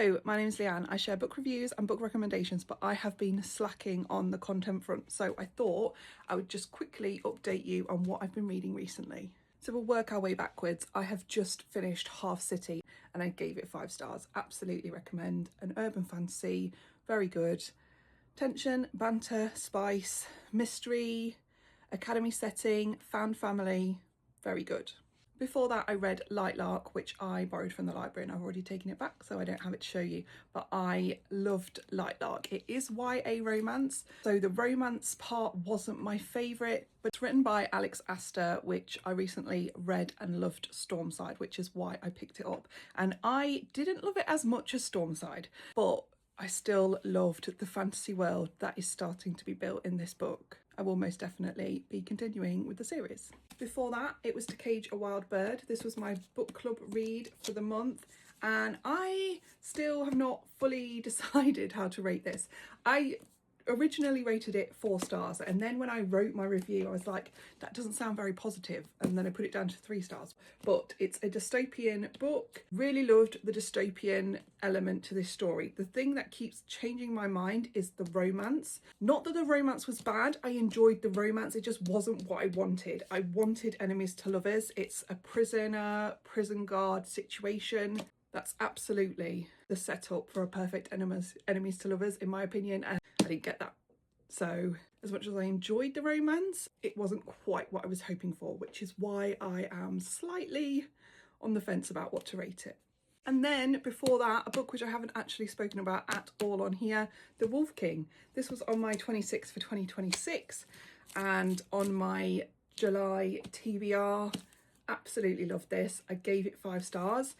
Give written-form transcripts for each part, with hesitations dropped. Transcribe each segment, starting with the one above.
Hello, my name is Leanne. I share book reviews and book recommendations, but I have been slacking on the content front, so I thought I would just quickly update you on what I've been reading recently. So we'll work our way backwards. I have just finished Half City and I gave it 5 stars. Absolutely recommend. An urban fantasy, very good. Tension, banter, spice, mystery, academy setting, fan family, very good. Before that, I read Lightlark, which I borrowed from the library, and I've already taken it back, so I don't have it to show you. But I loved Lightlark. It is YA romance, so the romance part wasn't my favourite, but it's written by Alex Aster, which I recently read and loved Stormside, which is why I picked it up. And I didn't love it as much as Stormside, but I still loved the fantasy world that is starting to be built in this book. I will most definitely be continuing with the series. Before that, it was To Cage a Wild Bird. This was my book club read for the month, and I still have not fully decided how to rate this. I originally rated it 4 stars, and then when I wrote my review I was like, that doesn't sound very positive, and then I put it down to 3 stars. But it's a dystopian book. Really loved the dystopian element to this story. The thing that keeps changing my mind is the romance. Not that the romance was bad, I enjoyed the romance, it just wasn't what I wanted. I wanted enemies to lovers. It's a prison guard situation. That's absolutely the setup for a perfect enemies to lovers, in my opinion, and I didn't get that. So as much as I enjoyed the romance, it wasn't quite what I was hoping for, which is why I am slightly on the fence about what to rate it. And then before that, a book which I haven't actually spoken about at all on here, The Wolf King. This was on my 26 for 2026 and on my July TBR. Absolutely loved this. I gave it 5 stars.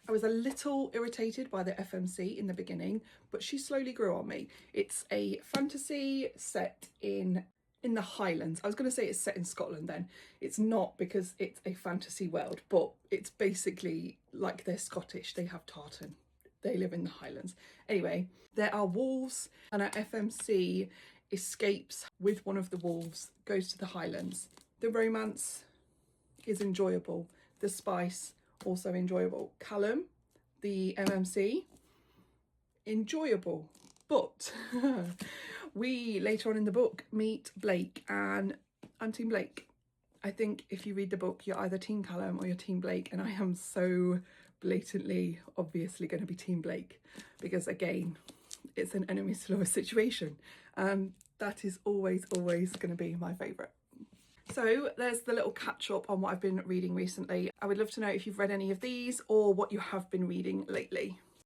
I was a little irritated by the FMC in the beginning, but she slowly grew on me. It's a fantasy set in the Highlands. I was going to say it's set in Scotland then. It's not, because it's a fantasy world, but it's basically like they're Scottish. They have tartan. They live in the Highlands. Anyway, there are wolves, and our FMC escapes with one of the wolves, goes to the Highlands. The romance is enjoyable. The spice, also enjoyable. Callum, the MMC, enjoyable. But we later on in the book meet Blake, and I'm Team Blake. I think if you read the book, you're either Team Callum or you're Team Blake, and I am so blatantly, obviously going to be Team Blake, because again, it's an enemies to lovers situation, and that is always going to be my favourite. So there's the little catch up on what I've been reading recently. I would love to know if you've read any of these or what you have been reading lately.